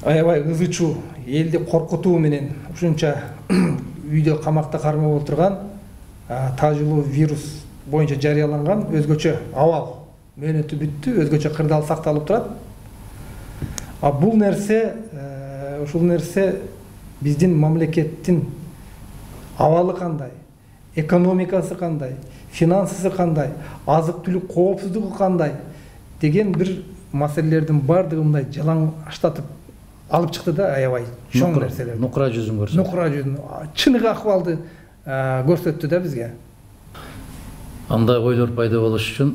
аябай ызычуу, элди коркутуу менен ушунча үйдө камакта кармап отурган тажылуу вирус боюнча жарыяланган өзгөчө абал мөөнөтү бүттү, өзгөчө кырдаал сакталып турат. Бул нерсе, ушул нерсе биздин мамлекеттин абалы кандай, экономикасы кандай, финансысы кандай, азык-түлүк коопсуздугу кандай деген бир маселелердин бардыгы мындай жалаң аштатып алып чыкты да, аябай чоң нерселер. Нукура жүзүн көрсөттү. Нукура жүзүн, чыныгы акыбалды көрсөттү да бизге. Андай ойлор пайда болуш үчүн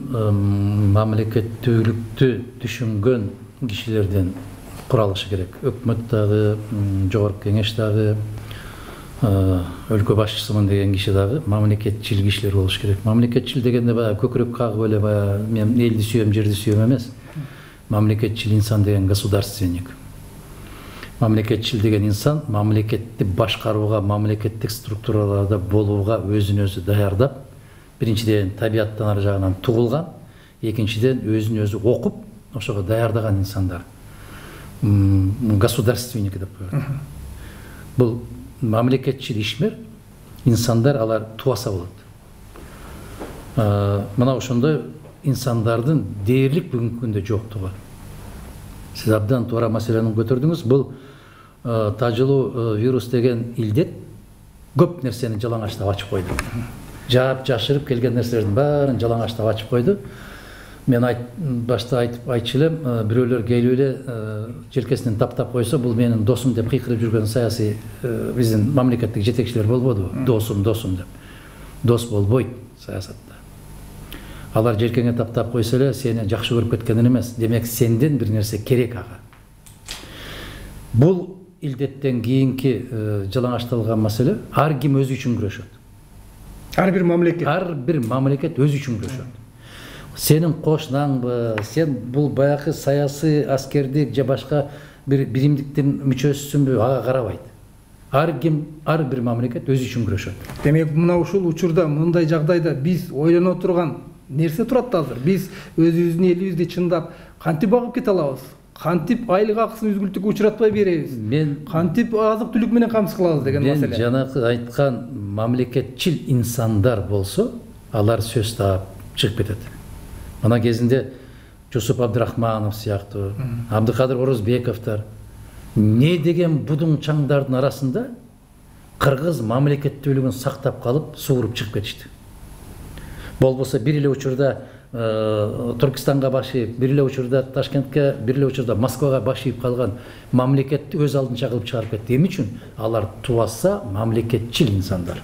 мамлекеттүүлүктү түшүнгөн кишилерден куралышы керек. Өкмөт дагы, жогорку кеңеш дагы, өлкө башчысымын деген киши дагы мамлекетчил кишилер болуш керек. Мамлекетчил дегенде баягы көкүрөк кагып эле баягы мен элди сүйөм, жерди сүйөм эмес. Мамлекетчил инсан деген государственник. Мамлекетчил деген инсан мамлекетти башкарууга, мамлекеттик структураларда болууга өзүн өзү даярдап, биринчиден табияттан ары жагынан тугулган, экинчиден өзүн өзү окуп, ошого даярдаган инсандар. Государственник деп коет. Бул мамлекетчил ишмер инсандар, алар туаса болот. Мына ошондой инсандардын дээрлик бүгүнкү күндө жоктугу. Сиз абдан туура маселени көтөрдүңүз. Бул тажылуу вирус деген илдет көп нерсени жалаңачтап ачып койду. Жаап жашырып келген нерселердин баарын жалаңачтап ачып койду. Мен башта айтчу элем, бирөөлөр келип эле желкесинен таптап койсо, бул менин досум деп кыйкырып жүргөн саясий биздин мамлекеттик жетекчилер болбодубу? Досум деп. Дос болбойт саясатта. Алар желкеңе таптап койсо эле сени жакшы көрүп кеткенден эмес, демек сенден бир нерсе керек ага. Бул илдеттен кийинки жалаңачталган маселе ар ким өзү үчүн күрөшөт. Ар бир мамлекет өзү үчүн күрөшөт. Сенин кошунаңбы, сен бул баягы саясий, аскердик же башка бир биримдиктин мүчөсүсүнбү, ага карабайт. Ар ким, ар бир мамлекет өзү үчүн күрөшөт. Демек, мына ушул учурда, мындай жагдайда биз ойлоно турган нерсе турат азыр. Биз өзүбүздүн элибизди чындап кантип багып кете алабыз? Кантип айлык акысын үзгүлтүккө учуратпай беребиз? Кантип азык-түлүк менен камсыз кылабыз деген маселе. Мен жанакы айткан мамлекетчил инсандар болсо, алар сөз таап чыгып кетет. Мына кезинде Жусуп Абдрахманов сыяктуу, Абдыкадыр Орозбековдор не деген будуңчаңдардын арасында кыргыз мамлекеттүүлүгүн сактап калып, сууруп чыгып кетишти. Болбосо бир эле учурда Түркистанга башыйып, бир эле учурда Ташкентке, бир эле учурда Москвага башыйып калган мамлекетти өз алдынча кылып чыгарып кетти. Эмне үчүн? Алар туаса мамлекетчил инсандар.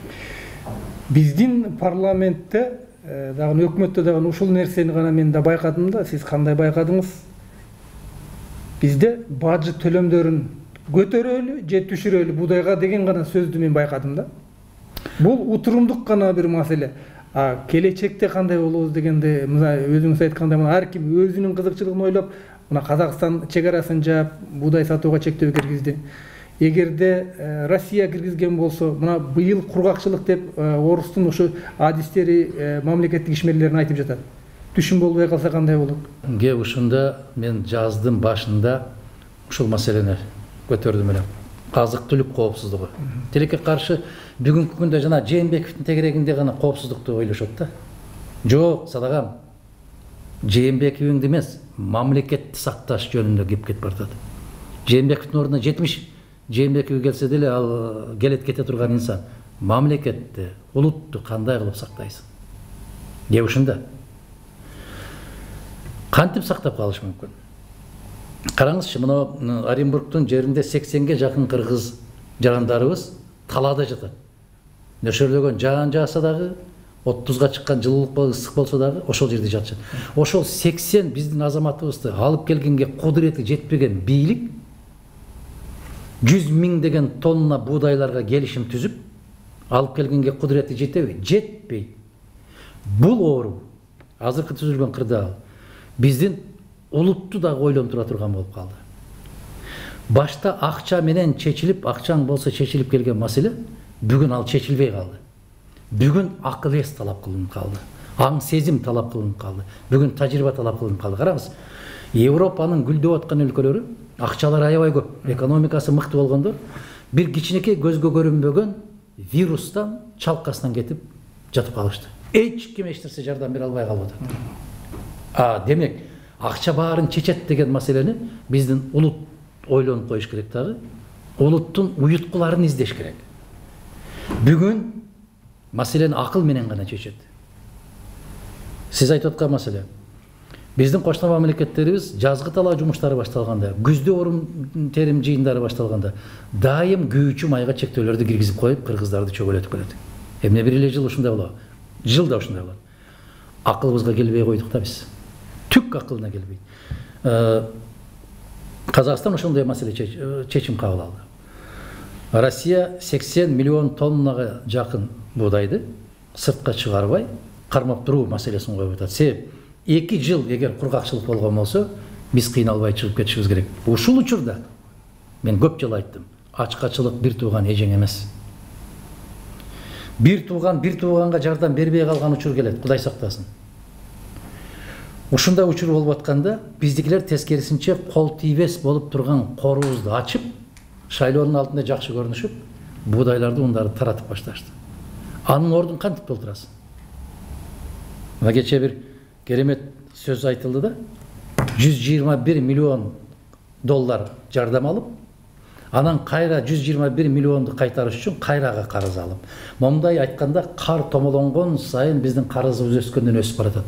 Биздин парламентте дагы өкмөттө дагы ушул нерсени гана мен да байкадым да, сиз кандай байкадыңыз? Бизде бажы төлөмдөрүн көтөрөлү же түшүрөлү будайга деген гана сөздү мен байкадым да. Бул утурумдук гана бир маселе. Келечекте кандай болобуз дегенде, мына өзүңүз айткандай, мына ар ким өзүнүн кызыкчылыгын ойлоп, мына Казакстан чегарасын жаап, будай сатууга чектөө киргизди. Эгерде Россия киргизген болсо, мына быйыл кургакчылык деп орустун ушу адистери мамлекеттик ишмерлерин айтып жатат. Түшүм болбой калса кандай болот? Ушунда мен жаздын башында ушул маселени көтөрдүм эле. Азык-түлүк коопсуздугу. Тилекке каршы бүгүнкү күндө жана Жээнбековдун тегерегинде гана коопсуздукту ойлошот да. Жок, садагам. Жээнбековдун эмес, мамлекетти сакташ жөнүндө кеп кетип баратат. Жээнбековдун ордуна 70 Жээнбеков келсе деле ал келет кете турган инсан. Мамлекетти, улутту кандай кылып сактайсың? Деп ушунда. Кантип сактап калыш мүмкүн? Караңызчы, мына Оренбургдун жеринде 80ге жакын кыргыз жарандарыбыз талаада жатат. Нөшөрлөгөн жаан жааса дагы, 30га чыккан жылуулук ысык болсо дагы ошол жерде жатышат. Ошол 80 биздин азаматыбызды алып келгенге кудурети жетпеген бийлик 100 000 деген тонна буудайларга келишим түзүп, алып келгенге кудурети жетеби? Жетпейт. Бул оору азыркы түзүлгөн кырдаал биздин улутту дагы ойлонтура турган болуп калды. Башта акча менен чечилип, акчаң болсо чечилип келген маселе бүгүн ал чечилбей калды. Бүгүн акыл эс талап кылынып калды. Аң сезим талап кылынып калды. Бүгүн тажрыйба талап кылынып калды. Караңыз, Европанын гүлдөп аткан өлкөлөрү, акчалары аябай көп, экономикасы мыкты болгондо, бир кичинекей көзгө көрүнбөгөн вирустан, чалкасынан кетип жатып калышты. Эч ким эч нерсе жардам бере албай калып атат. Демек, акча баарын чечет деген маселени биздин улут ойлонуп коюш керек дагы. Улуттун уюткуларын издеш керек. Бүгүн маселени акыл менен гана чечет. Сиз айтып аткан маселе. Биздин кошуна мамлекеттерибиз жазгы талаа жумуштары башталганда, күздө орун терим жыйындары башталганда дайым күйүүчү майга чектөөлөрдү киргизип коюп, кыргыздарды чөгөлөтүп келет. Эмне бир эле жыл ушундай болот. Жылда ушундай болот. Акылыбызга келбей койдук да биз. Түк акылына келбейт. Казакстан ошондой маселе чечим кабыл алды. Россия 80 миллион тоннага жакын буудайды сыртка чыгарбай кармап туруу маселесин коюп атат. Себеп 2 жыл эгер кургакчылык болгон болсо, биз кыйналбай чыгып кетишибиз керек. Ушул учурда мен көп жыл айттым, ачкачылык бир тууган эжең эмес. Бир тууганга жардам бербей калган учур келет, Кудай сактасын. Ушундай учур болуп атканда, биздикилер тескерисинче кол тийбес болуп турган корубузду ачып, шайлоонун алдында жакшы көрүнүшүп, буудайларды ундарды таратып башташты. Анын ордун кантип толтурасың? Мына кечээ бир керемет сөз айтылды да, 121 миллион доллар жардам алып, анан кайра 121 миллионду кайтарыш үчүн кайрага карыз алып. Момундай айтканда, кар томолонгон сайын биздин карызыбыз өскөндөн өсүп баратат.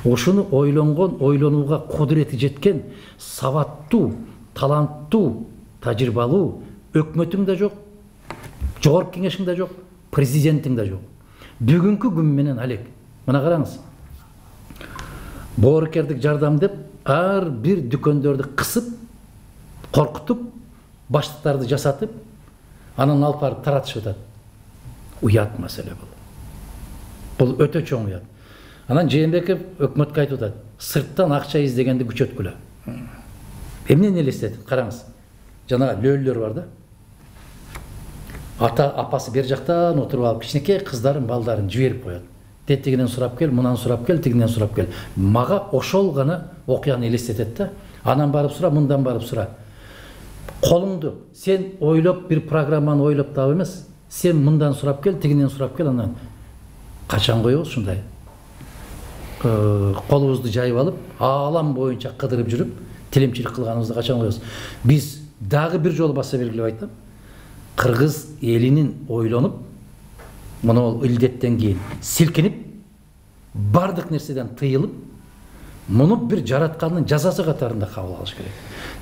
Ошону ойлонууга кудурети жеткен, сабаттуу, таланттуу, тажрыйбалуу өкмөтүң да жок, жогорку кеңешиң да жок, президентиң да жок. Бүгүнкү күн менен алек. Мына караңыз. Боорукердик жардам деп ар бир дүкөндөрдү кысып, коркутуп, баштыктарды жасатып, анан алып барып таратышып атат. Уят маселе бул. Бул өтө чоң уят. Анан Жээнбеков өкмөткө айтып атат, сырттан акча издегенди күчөткүлө. Эмнени элестетип караңыз. Жана лөөлөр бар да. Ата апасы бер жактан отуруп алып, кичинекей кыздарын, балдарын жиберип коет. Тетигинен сурап кел, мунан сурап кел, тигинен сурап кел. Мага ошол гана окуяны элестетет да. Анан барып сура, мындан барып сура. Колуңду сен ойлоп бир программаны ойлоп таап эмес, сен мындан сурап кел, тигинен сурап кел, анан качан коебуз ушундай? Колубузду жайып алып, аалам боюнча кыдырып жүрүп, тилемчилик кылганыбызды качан коебуз? Биз дагы бир жолу баса белгилеп айтам. Кыргыз элинин ойлонуп, мына илдеттен кийин силкинип, бардык нерседен тыйылып, муну бир жараткандын жазасы катарында кабыл алыш керек.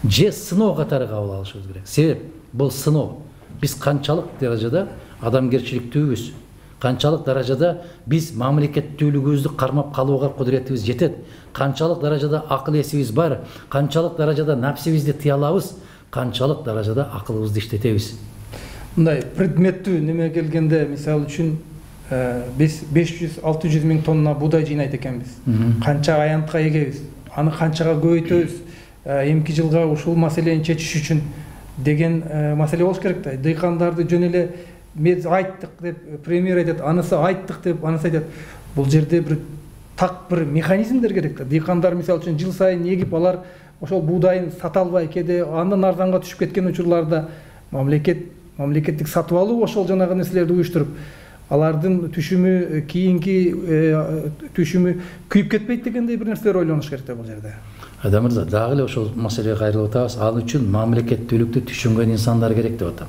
Же сыноо катары кабыл алышыбыз керек. Себеп бул сыноо. Биз канчалык даражада адамгерчиликтүүбүз, канчалык даражада биз мамлекеттүүлүгүбүздү кармап калууга кудуретибиз жетет, канчалык даражада акыл эсибиз бар, канчалык даражада напсибизди тыя алабыз, канчалык даражада акылыбызды иштетебиз. Мындай предметтүү неме келгенде, мисалы үчүн биз 500-600 миң тонна буудай жыйнайт экенбиз. Канча аянтка эгебиз, аны канчага көбөйтөбүз, эмки жылга ушул маселени чечиш үчүн деген маселе болуш керек да. Дыйкандарды жөн эле биз айттык деп премьер айтат, анысы айттык деп анысы айтат. Бул жерде бир так бир механизмдер керек да. Дыйкандар мисалы үчүн жыл сайын эгип алар ошол буудайын сата албай кеде андан арзанга түшүп кеткен учурларда мамлекеттик сатып алуу ошол жанагы нерселерди уюштуруп, алардын түшүмү кийинки түшүмү күйүп кетпейт дегендей бир нерселер ойлонуш керек да бул жерде. Адам мырза, дагы эле ошол маселеге кайрылып атабыз. Ал үчүн мамлекеттүүлүктү түшүнгөн инсандар керек деп атам.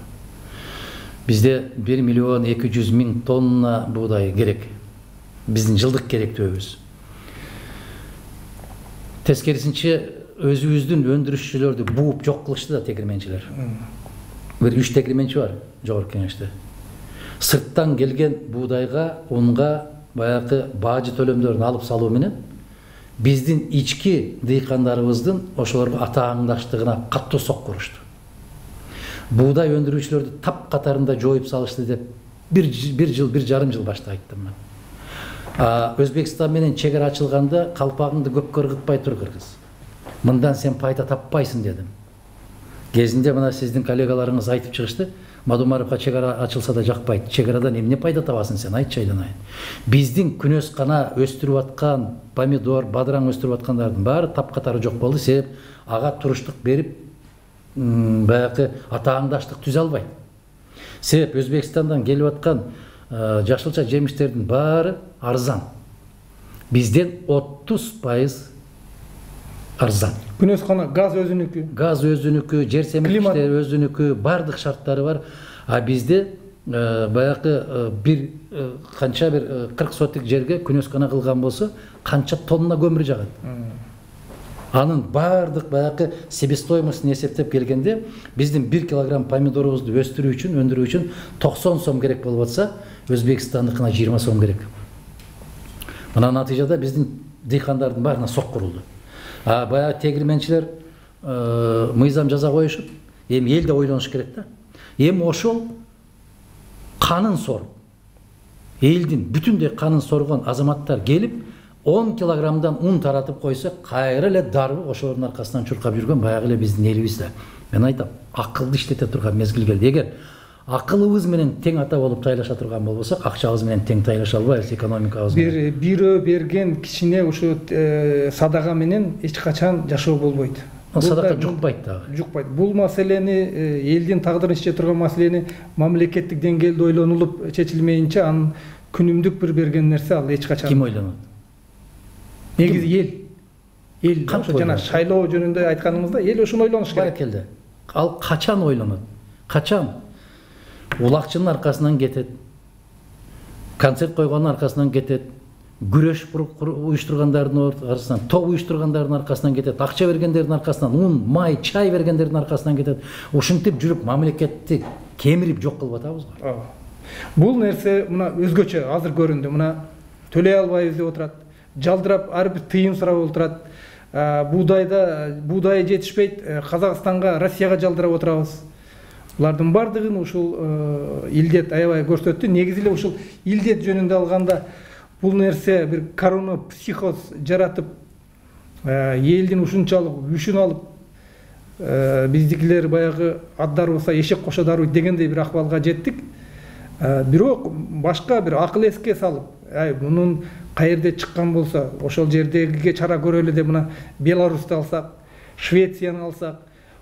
Бизде 1 миллион 200 миң тонна буудай керек. Биздин жылдык керектүүбүз. Тескерисинче өзүбүздүн өндүрүшчүлөрдү бууп жок кылышты да тегирменчилер. Бир 3 тегирменчи бар жогорку кеңеште. Сырттан келген буудайга, унга баягы бажы төлөмдөрүн алып салуу менен биздин ички дыйкандарыбыздын ошолорго атааңдаштыгына каттуу сокку урушту. Буудай өндүрүүчүлөрдү тап катарында жоюп салышты деп бир жарым жыл башта айттым мен. Өзбекстан менен чегара ачылганда калпагыңды көккө ыргытпай тур кыргыз. Мындан сен пайда таппайсың дедим. Кезинде мына сиздин коллегаларыңыз айтып чыгышты. Мадумаровга чек ара ачылса да жакпайт. Чек арадан эмне пайда табасың сен, айтчы Айланайын. Биздин күнөс кана өстүрүп аткан помидор, бадыраң өстүрүп аткандардын баары тапкатары жок болду. Себеп ага туруштук берип, баягы атааңдаштык түзө албайт. Себеп Өзбекстандан келип аткан жашылча жемиштердин баары арзан. Бизден 30% арзан. Күнөс кана газ өзүнүкү. Газ өзүнүкү, жер семирткичтер өзүнүкү, бардык шарттары бар. А бизде баягы бир канча бир 40 сотик жерге күнөс кана кылган болсо, канча тонна көмүр жагат. Анын бардык баягы себестоимостун эсептеп келгенде, биздин 1 килограмм помидорубузду өстүрүү үчүн, өндүрүү үчүн 90 сом керек болуп атса, Өзбекстандыкына 20 сом керек. Мына натыйжада биздин дыйкандардын баарына сок курулду. Баягы тегирменчилер мыйзам жаза коюшуп, эми эл да ойлонуш керек да. Эми ошол канын соруп, элдин бүтүндөй канын соргон азаматтар келип 10 килограммдан ун таратып койсо, кайра эле дарбы ошолордун аркасынан чуркап жүргөн баягы эле биздин элибиз да. Мен айтам, акылды иштете турган мезгил келди. Эгер акылыбыз менен тең ата болуп тайлаша турган болбосок, акчабыз менен тең тайлаша албайбыз, экономикабыз менен. Бирөө берген кичине ушу садага менен эч качан жашоо болбойт. Садака жукпайт дагы. Жукпайт. Бул маселени, элдин тагдырын чече турган маселени мамлекеттик деңгээлде ойлонулуп чечилмейинче, анын күнүмдүк бир берген нерсе ал эч качан. Ким ойлонот? Негизи эл ошо жана шайлоо жөнүндө айтканыңызда эл ошону ойлонуш керек. Келди. Ал качан ойлонот? Качан? Улакчынын аркасынан кетет. Концерт койгондун аркасынан кетет. Күрөш уюштургандардын аркасынан, топ уюштургандардын аркасынан кетет. Акча бергендердин аркасынан, ун, май, чай бергендердин аркасынан кетет. Ушинтип жүрүп мамлекетти кемирип жок кылып атабыз го. Бул нерсе мына өзгөчө азыр көрүндү. Мына төлөй албайбыз деп отурат. Жалдырап ар бир тыйын сурап отурат. Буудай жетишпейт, Казакстанга, Россияга жалдырап отурабыз. Булардын бардыгын ушул илдет аябай көрсөттү. Негизи эле ушул илдет жөнүндө алганда бул нерсе бир корона психоз жаратып, элдин ушунчалык үшүн алып, биздикилер баягы аддар болсо эшек кошо дарбайт дегендей бир акыбалга жеттик. Бирок башка бир акыл эске салып, мунун каерде чыккан болсо, ошол жердегиге чара көрөлү деп мына Беларусты алсак, Швецияны алсак,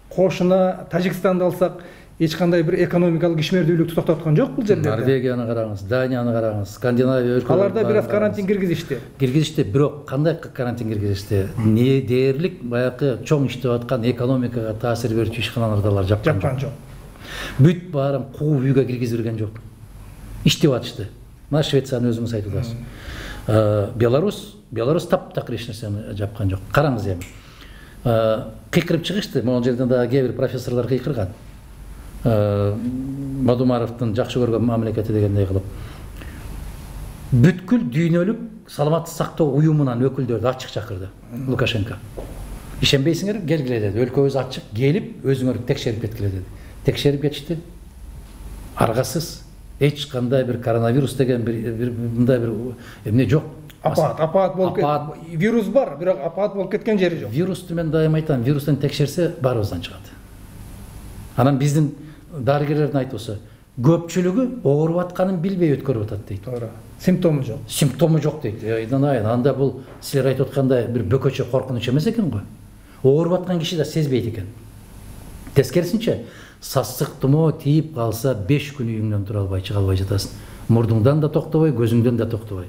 кошуна Тажикстанды алсак, эч кандай бир экономикалык ишмердүүлүктү токтоткон жок бул жерлерде. Норвегияны караңыз, Данияны караңыз, Скандинавия өлкөлөрүн. Аларда бир аз карантин киргизишти. Киргизишти, бирок кандай карантин киргизишти? Не дээрлик баягы чоң иштеп аткан экономикага таасир берүүчү ишканаларды алар жапкан жок. Бүт баарын кууп үйгө киргизип берген жок. Иштеп атышты. Мына Швецияны өзүңүз айтып атасыз. Беларус таптакыр эч нерсени жапкан жок. Караңыз эми. Кыйкырып чыгышты, могул жерден дагы кээ бир профессорлор кыйкырган. Мадумаровдун жакшы көргөн мамлекети дегендей кылып. Бүткүл дүйнөлүк саламаттык сактоо уюмунан өкүлдөрдү ачык чакырды Лукашенко. Ишенбейсиңер, келгиле деди. Өлкөбүз ачык, келип өзүңөр текшерип кеткиле деди. Текшерип кетишти. Аргасыз эч кандай бир коронавирус деген бир мындай бир эмне жок. Апаат болуп кетти. Вирус бар, бирок апаат болуп кеткен жери жок. Вирусту мен дайым айтам, вирустан текшерсе баарыбыздан чыгат. Анан биздин дарыгерлердин айтуусу, көпчүлүгү ооруп атканын билбей өткөрүп атат дейт. Туура. Симптому жок. Симптому жок дейт. Анда бул силер айтып аткандай бир бөкөчө коркунуч эмес экен го. Ооруп аткан киши да сезбейт экен. Тескерисинче, сасык тумоо тийип калса 5 күн үйүңдөн тура албай чыга албай жатасың. Мурдуңдан да токтобой, көзүңдөн да токтобой.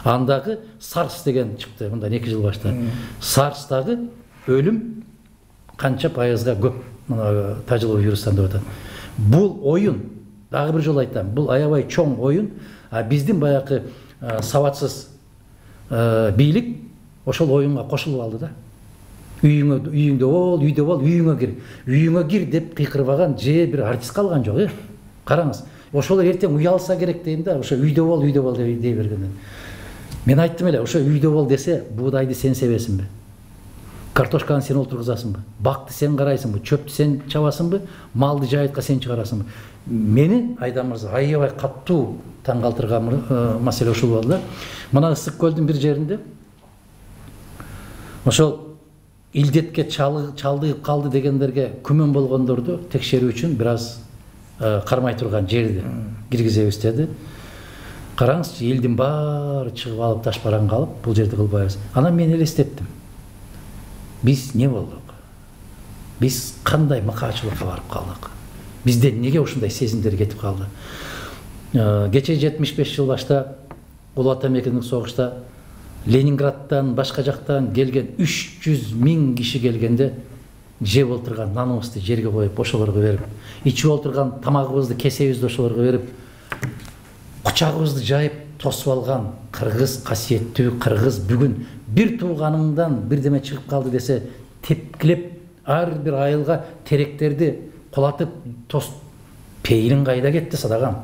Андагы SARS деген чыкты, мындан 2 жыл башта. SARS-дагы өлүм канча пайызга көп мына тажылуу вирустан деп атат. Бул оюн, дагы бир жолу айтам, бул аябай чоң оюн, биздин баягы сабатсыз бийлик ошол оюнга кошулуп алды да. Үйүңдө бол, үйдө бол, үйүңө кир. Үйүңө кир деп кыйкырбаган же бир артист калган жок, Караңыз, ошол эртең уялса керек дейм да, ошо үйдө бол дей бергенден. Мен айттым эле, ошо үйдө бол десе, буудайды сен себесиңби? Картошканы сен олтургузасыңбы? Бакты сен карайсыңбы? Чөптү сен чабасыңбы? Малды жайытка сен чыгарасыңбы? Мени Айдан мырза аябай каттуу таң калтырган маселе ушул болду да. Мына Ысык көлдүн бир жеринде ошол илдетке чалдыгып калды дегендерге күмөн болгондорду текшерүү үчүн бир аз кармай турган жерди киргизебиз деди. Караңызчы, элдин баары чыгып алып таш бараңга алып, бул жерди кылбайбыз. Анан мен элестеттим. Биз не болдук? Биз кандай мыкаачылыкка барып калдык? Бизден неге ушундай сезимдер кетип калды? Кече 75 жыл башта Улуу Ата Мекендик согушта Ленинградтан, башка жактан келген 300 000 киши келгенде жеп олтурган наныбызды жерге коюп ошолорго берип, ичип олтурган тамагыбызды, кесебизди ошолорго берип, кучагыбызды жайып тосуп алган кыргыз, касиеттүү кыргыз бүгүн бир тууганыңдан бирдеме чыгып калды десе тепкилеп ар бир айылга теректерди кулатып тос. Пейилиң кайда кетти Садагам?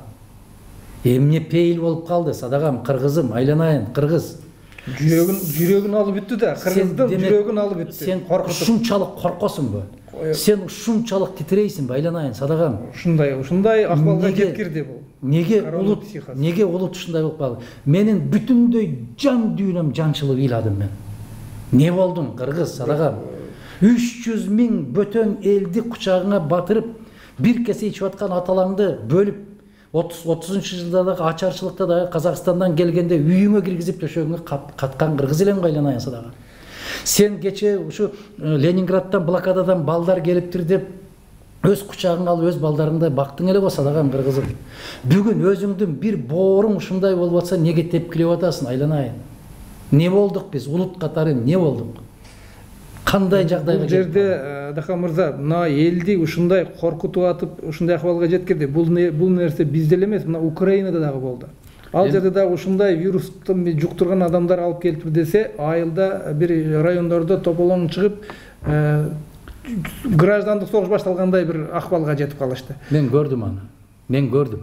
Эмне пейил болуп калды Садагам? Кыргызым, айланайын, кыргыз. Жүрөгүн алып бүттү да, кыргыздын жүрөгүн алып бүттү. Сен ушунчалык коркосуңбу? Сен ушунчалык титирейсиңби, айланайын, Садагам? Ушундай акыбалга жеткирди бул. Неге улут ушундай болуп калды? Менин бүтүндөй жан дүйнөм жанчылып ыйладым мен. Не болдуң, кыргыз, Садагам? 300 000 бөтөн элди кучагыңа батырып, бир кесе ичип аткан аталаңды бөлүп, 30-30 жылдардагы ачарчылыкта да Казакстандан келгенде үйүңө киргизип төшөгүңө каткан кыргыз элем айланайын, Садагам. Сен кече ушу Ленинградтан, блокададан балдар келиптир деп өз кучагыңа алып өз балдарыңдай бактың эле го, Садагам, кыргызым. Бүгүн өзүңдүн бир бооруң ушундай болуп атса, неге тепкилеп атасың, айланайын? Не болдук биз, улут катары не болдук? Кандай жагдайга жетти? Бул жерде Дахан мырза, мына элди ушундай коркутуп атып, ушундай акыбалга жеткирди. Бул нерсе бизде эле эмес, мына Украинада дагы болду. Ал жерде да ушундай вирусту жуктурган адамдар алып келиптир десе, айылда бир райондордо тополоң чыгып, граждандык согуш башталгандай бир акыбалга жетип калышты. Мен көрдүм аны. Мен көрдүм.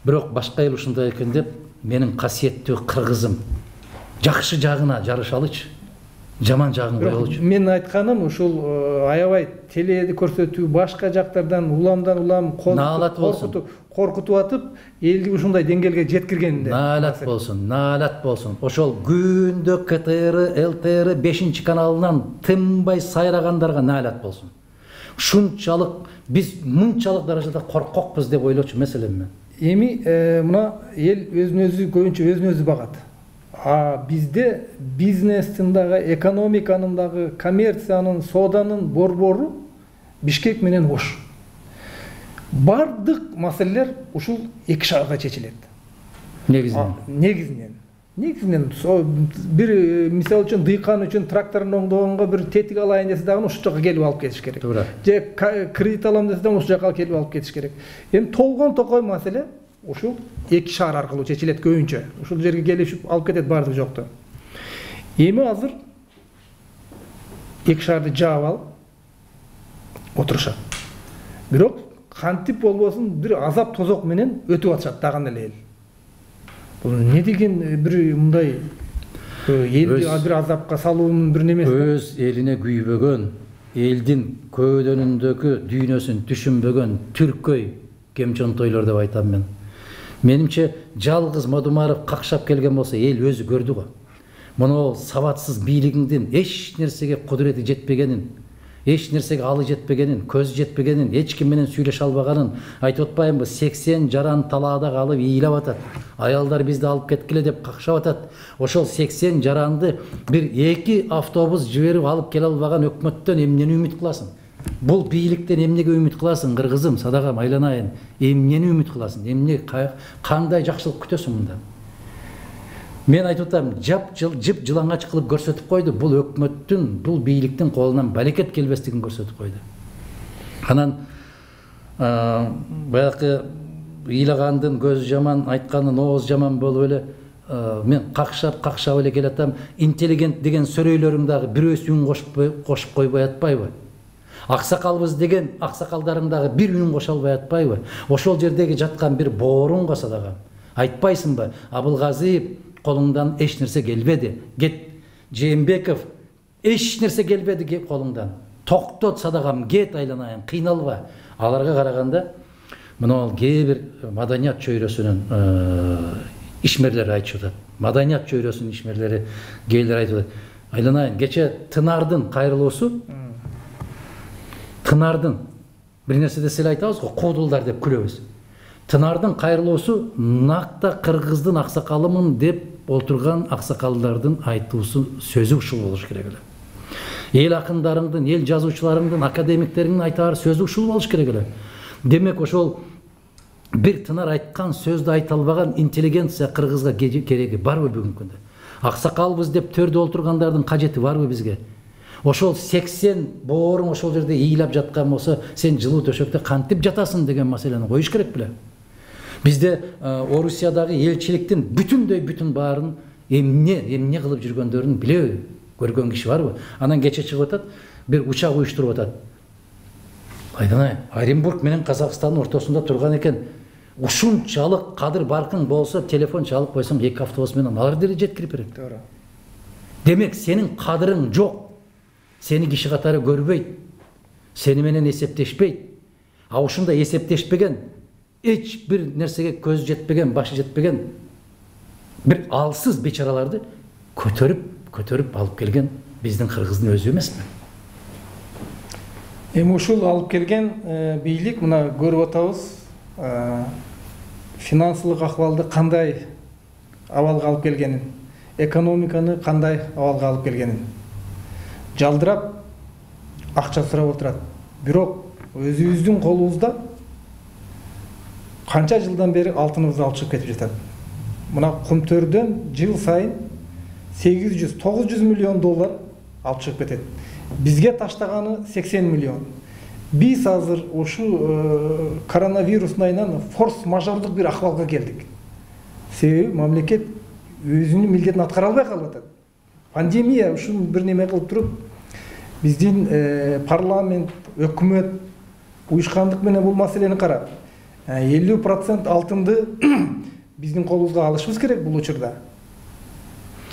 Бирок башка эл ушундай экен деп, менин касиеттүү кыргызым жакшы жагына жарышалычы. Жаман жагын коелучу. Мен айтканым ушул аябай теледи көрсөтүү, башка жактардан улам коркутуп атып, элди ушундай деңгээлге жеткиргенде. Наалат болсун. Ошол күндө КТР, ЛТР 5 каналынан тынбай сайрагандарга наалат болсун. Ушунчалык биз мынчалык даражада коркокпуз деп ойлочу меселем мен. Эми мына эл өзүн өзү көбүнчө өзүн өзү багат. Бизде бизнестин дагы, экономиканын дагы, коммерциянын, сооданын борбору Бишкек менен Ош. Бардык маселелер ушул эки шаарда чечилет. Негизинен. Бир мисал үчүн дыйкан үчүн тракторун оңдогонго бир тетик алайын десе дагы ушул жака келип алып кетиш керек. Же кредит алам десе дагы ушул жака келип алып кетиш керек. Эми толгон токой маселе ушул эки шаар аркылуу чечилет көбүнчө. Ушул жерге келишип алып кетет бардык жокту. Эми азыр эки шаарды жаап алып отурушат. Бирок кантип болбосун бир азап тозок менен өтүп атышат дагы эле эл. Бул не деген бир мындай элди бир азапка салуунун бир немеси. Өз элине күйбөгөн, элдин көөдөнүндөгү дүйнөсүн түшүнбөгөн түркөй кемчонтойлор деп айтам мен. Менимче жалгыз Мадумаров какшап келген болсо эл өзү көрдү го. Мына сабатсыз бийлигиңдин эч нерсеге кудурети жетпегенин, эч нерсеге алы жетпегенин, көзү жетпегенин, эч ким менен сүйлөшө албаганын айтып атпаймынбы? 80 жаран талаада калып ыйлап атат. Аялдар бизди алып кеткиле деп какшап атат. Ошол 80 жаранды бир 2 автобус жиберип алып келе албаган өкмөттөн эмнени үмүт кыласың? Бул бийликтен эмнеге үмүт кыласың, кыргызым, Садагам, айланайын? Эмнени үмүт кыласың? Эмне кандай жакшылык күтөсүң мындан? Мен айтып атам, жып жылаңач кылып көрсөтүп койду. Бул өкмөттүн, бул бийликтин колунан балекет келбестигин көрсөтүп койду. Анан баягы ыйлагандын көзү жаман, айткандын ооз жаман болуп эле мен какшап эле келатам. Интеллигент деген сөрөйлөрүң дагы бирөөсү үн кошуп койбой атпайбы? Аксакалбыз деген аксакалдарың дагы бир үн кошо албай атпайбы? Ошол жердеги жаткан бир бооруң го, Садагам. Айтпайсыңбы? Абылгазиев колуңдан эч нерсе келбеди. Кет, Жээнбеков эч нерсе келбеди колуңдан. Токтот, Садагам, кет, айланайын, кыйналба. Аларга караганда мына кээ бир маданият чөйрөсүнүн ишмерлери айтып атат. Маданият чөйрөсүнүн ишмерлери кээдер айтып атат. Айланайын, кече Тынардын кайрылуусу, Тынардын бир нерсе деле айтабыз го, куудулдар деп күлөбүз. Тынардын кайрылуусу накта кыргыздын аксакалымын деп отурган аксакалдардын айтуусу сөзү ушул болуш керек эле. Эл акындарыңдын, эл жазуучуларыңдын, академиктериңдин айтаар сөзү ушул болуш керек эле. Демек ошол бир тынар айткан сөздү айта албаган интеллигенция кыргызга кереги барбы бүгүнкү күндө? Аксакалбыз деп төрдө отургандардын кажети барбы бизге? Ошол 80 бооруң ошол жерде ыйлап жаткан болсо, сен жылуу төшөктө кантип жатасың деген маселени коюш керек беле? Бизде Орусиядагы элчиликтин бүтүн баарын эмне кылып жүргөндөрүн билеби? Көргөн киши барбы? Анан кече чыгып атат, бир учак уюштуруп атат. Айдан Оренбург менен Казакстандын ортосунда турган экен. Ушунчалык кадыр баркың болсо, телефон чалып койсоң, 2 автобус менен алар деле жеткирип берет. Туура. Демек, сенин кадырың жок. Сени киши катары көрбөйт. Сени менен эсептешпейт. А ушунда эсептешпеген, эч бир нерсеге көзү жетпеген, башы жетпеген бир алсыз бечараларды көтөрүп алып келген биздин кыргыздын өзү эмеспи? Эми ушул алып келген бийлик мына көрүп атабыз, финансылык акыбалды кандай абалга алып келгенин, экономиканы кандай абалга алып келгенин. Жалдырап акча сурап отурат. Бирок өзүбүздүн колубузда канча жылдан бери алтыныбызды алып чыгып кетип жатат. Мына Кумтөрдөн жыл сайын 800-900 миллион доллар алып чыгып кетет. Бизге таштаганы 80 миллион. Биз азыр ушу коронавирустун айынан форс-мажордук бир акыбалга келдик. Себеби мамлекет өзүнүн милдетин аткара албай калып атат. Пандемия ушун бир неме кылып туруп, биздин парламент, өкмөт уюшкандык менен бул маселени карап, 50% алтынды биздин колубузга алышыбыз керек бул учурда.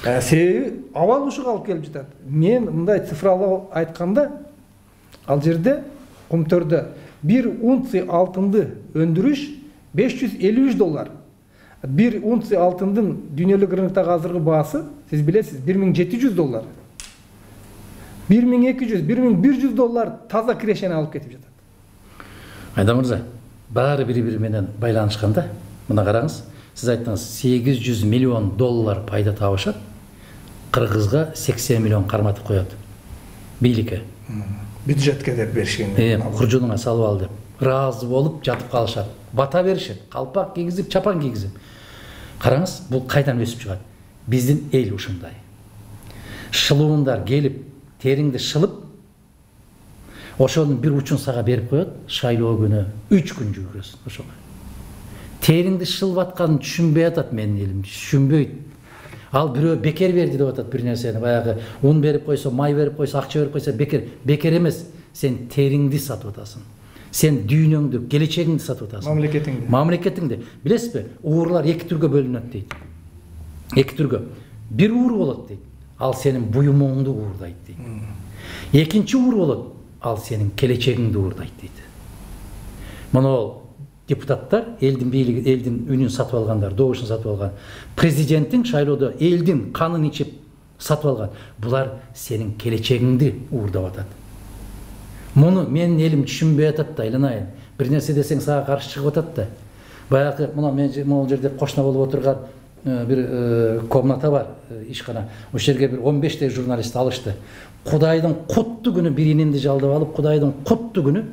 Себеби абал ушуга алып келип жатат. Мен мындай цифралап айтканда, ал жерде Кумтөрдө 1 унция алтынды өндүрүш 553 доллар. 1 унция алтындын дүйнөлүк рыноктогу азыркы баасы, сиз билесиз, 1700 доллар. 1200, 1100 доллар таза кирешени алып кетип жатат. Айдан мырза, баары бири-бири менен байланышканда, мына караңыз, сиз айттыңыз 800 миллион доллар пайда табышат, кыргызга 80 миллион карматып коет. Бийликке. Бюджетке деп беришкен. Куржунуңа салып ал деп. Разы болуп жатып калышат. Бата беришет. Калпак кийгизип, чапан кийгизип. Караңыз, бул кайдан өсүп чыгат? Биздин эл ушундай. Шылуундар келип, териңди шылып, ошонун бир учун сага берип коет, шайлоо күнү 3 күн жүргүрөсүн ошого. Териңди шылып атканын түшүнбөй атат менин элим, түшүнбөйт. Ал бирөө бекер берди деп атат бир нерсени, баягы ун берип койсо, май берип койсо, акча берип койсо бекер. Бекер эмес, сен териңди сатып атасың. Сен дүйнөңдү, келечегиңди сатып атасың. Мамлекетиңди. Билесизби, уурлар 2 түргө бөлүнөт дейт. 2 түргө. Бир уур болот дейт. Ал сенин буюмуңду уурдайт дейт. Экинчи уур болот. Ал сенин келечегиңди уурдайт дейт. Мына ол депутаттар, элдин бийлиги, элдин үнүн сатып алгандар, добушун сатып алган. Президенттин шайлоодо элдин канын ичип сатып алган. Булар сенин келечегиңди уурдап атат. Муну менин элим түшүнбөй атат да, айланайын. Бир нерсе десең сага каршы чыгып атат да. Баягы мына мен могул жерде кошуна болуп отурган бир комната бар, ишкана. Ошол жерге бир 15 журналист алышты. Кудайдын куттуу күнү бир инемди жалдап алып, Кудайдын куттуу күнү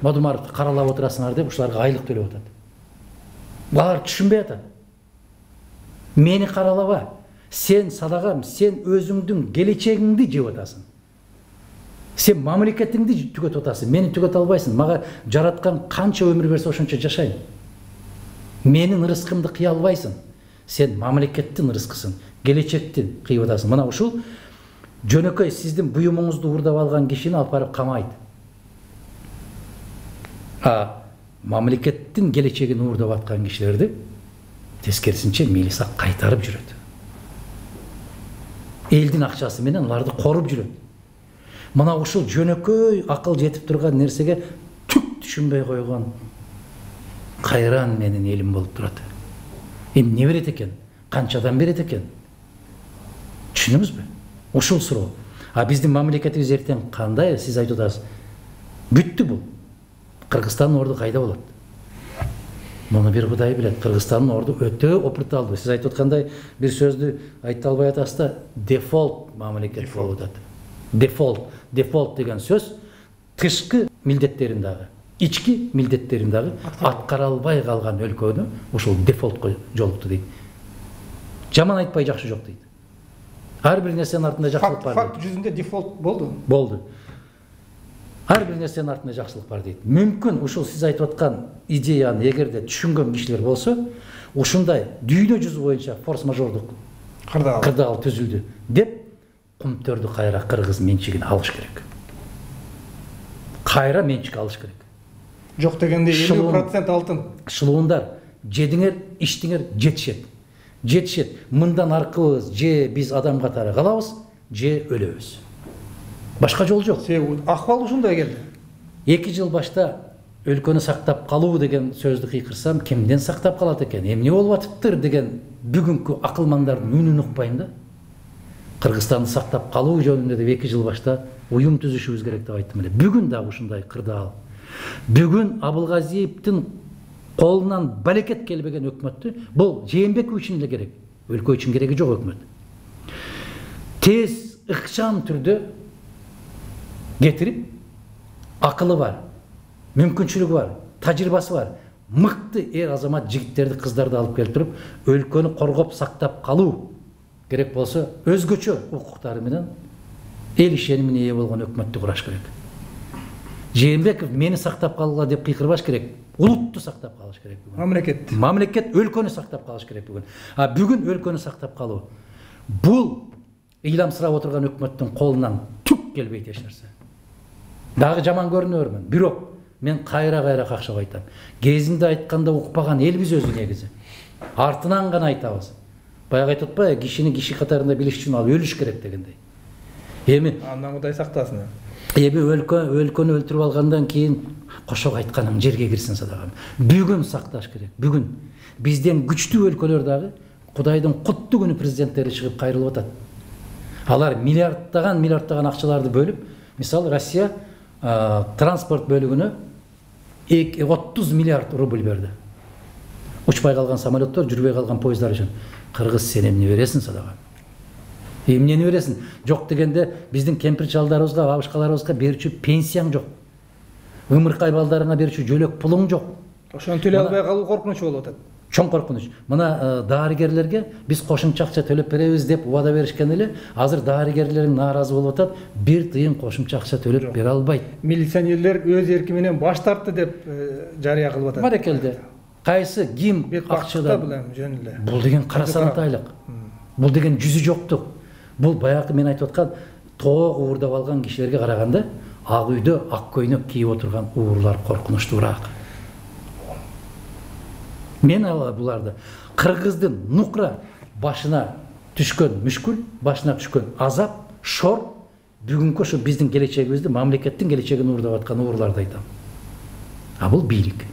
Мадумаровду каралап отурасыңар деп ушуларга айлык төлөп атат. Булар түшүнбөй атат. Мени каралаба. Сен садагам, сен өзүңдүн келечегиңди жеп атасың. Сен мамлекетиңди түгөтүп атасың. Мени түгөтө албайсың. Мага жараткан канча өмүр берсе ошончо жашайм. Менин рызкымды кыя албайсың. Сен мамлекеттин рызкысын, келечекти кыйып атасың. Мына ушул жөнөкөй сиздин буюмуңузду уурдап алган кишини алып барып камайт. Мамлекеттин келечегин уурдап аткан кишилерди тескерисинче милиция кайтарып жүрөт. Элдин акчасы менен аларды коруп жүрөт. Мына ушул жөнөкөй акыл жетип турган нерсеге түк түшүнбөй койгон кайран менин элим болуп турат. Эмне берет экен? Канчадан берет экен? Түшүнүңүзбү? Ушул суроо. Биздин мамлекетибиз эртең кандай? Сиз айтып атасыз. Бүттү бул. Кыргызстандын орду кайда болот? Муну бир Кудай билет. Кыргызстандын орду өтө опырталдуу. Сиз айтып аткандай бир сөздү айта албай атасыз да, дефолт мамлекет болуп атат. Дефолт деген сөз тышкы милдеттерин дагы, ички милдеттерин дагы аткара албай калган өлкөнү ушул дефолтко жолукту дейт. Жаман айтпай жакшы жок дейт. Ар бир нерсенин артында жакшылык бар. Факт жүзүндө дефолт болду. Болду. Ар бир нерсенин артында жакшылык бар дейт. Мүмкүн ушул сиз айтып аткан идеяны эгерде түшүнгөн кишилер болсо, ушундай дүйнө жүзү боюнча форс-мажордук кырдаал түзүлдү деп кумтөрдү кайра кыргыз менчигине алыш керек. Кайра менчик алыш керек. Жок дегенде 50% алтын. Шылуундар жедиңер, иштиңер жетишет. Мындан аркыбыз же биз адам катары калабыз, же өлөбүз. Башка жол жок. Акыбал ушундай келди. 2 жыл башта өлкөнү сактап калуу деген сөздү кыйкырсам, кимден сактап калат экен? Эмне болуп атыптыр деген бүгүнкү акылмандардын үнүн укпайм да. Кыргызстанды сактап калуу жөнүндө деп 2 жыл башта уюм түзүшүбүз керек деп айттым эле. Бүгүн дагы ушундай кырдаал. Бүгүн Абылгазиевдин колунан балекет келбеген өкмөттү бул Жээнбеков үчүн эле керек. Өлкө үчүн кереги жок өкмөт. Тез, ыкчам түрдө кетирип, акылы бар, мүмкүнчүлүгү бар, тажрыйбасы бар, мыкты эр азамат жигиттерди, кыздарды алып келип туруп, өлкөнү коргоп сактап калуу керек болсо, өзгөчө укуктары менен эл ишенимине ээ болгон өкмөттү кураш керек. Жээнбеков мени сактап калгыла деп кыйкырбаш керек. Улутту сактап калыш керек бүгүн. Мамлекет өлкөнү сактап калыш керек бүгүн. Бүгүн өлкөнү сактап калуу. Бул ыйламсырап отурган өкмөттүн колунан түк келбейт эч нерсе. Дагы жаман көрүнөрмүн. Бирок мен кайра какшап айтам. Кезинде айтканда укпаган элбиз өзү негизи. Артынан гана айтабыз. Баягы айтып атпайбы, кишини киши катарында билиш үчүн ал өлүш керек дегендей. Эми андан Кудай сактасын. Эми өлкөнү өлтүрүп алгандан кийин кошок айтканың жерге кирсин садагам. Бүгүн сакташ керек. Бүгүн бизден күчтүү өлкөлөр дагы Кудайдын куттуу күнү президенттери чыгып кайрылып атат. Алар миллиардтаган акчаларды бөлүп, мисалы Россия транспорт бөлүгүнө 30 миллиард рубль берди. Учпай калган самолеттор, жүрбөй калган поезддар үчүн. Кыргыз сен эмне бересиң садагам? Эмнени бересиң? Жок дегенде биздин кемпир чалдарыбызга, бабышкаларыбызга берүүчү пенсияң жок. Өмүркай балдарыңа берүүчү жөлөк пулуң жок. Ошону төлөй албай калуу коркунуч болуп атат. Чоң коркунуч. Мына дарыгерлерге биз кошумча акча төлөп беребиз деп убада беришкен эле, азыр дарыгерлерим нааразы болуп атат. Бир тыйын кошумча акча төлөп бере албайт. Милиционерлер өз эрки менен баш тартты деп жарыя кылып атат. Барекелде. Кайсы ким акчада билем жөн эле. Бул деген кара сарантайлык. Бул деген жүзү жоктук. Бул баягы мен айтып аткан тоок уурдап алган кишилерге караганда ак үйдө ак көйнөк кийип отурган уурлар коркунучтуураак. Мен буларды кыргыздын нукра башына түшкөн мүшкүл, башына түшкөн азап, шор бүгүнкү ошо биздин келечегибизди, мамлекеттин келечегин уурдап аткан уурларды айтам. Бул бийлик.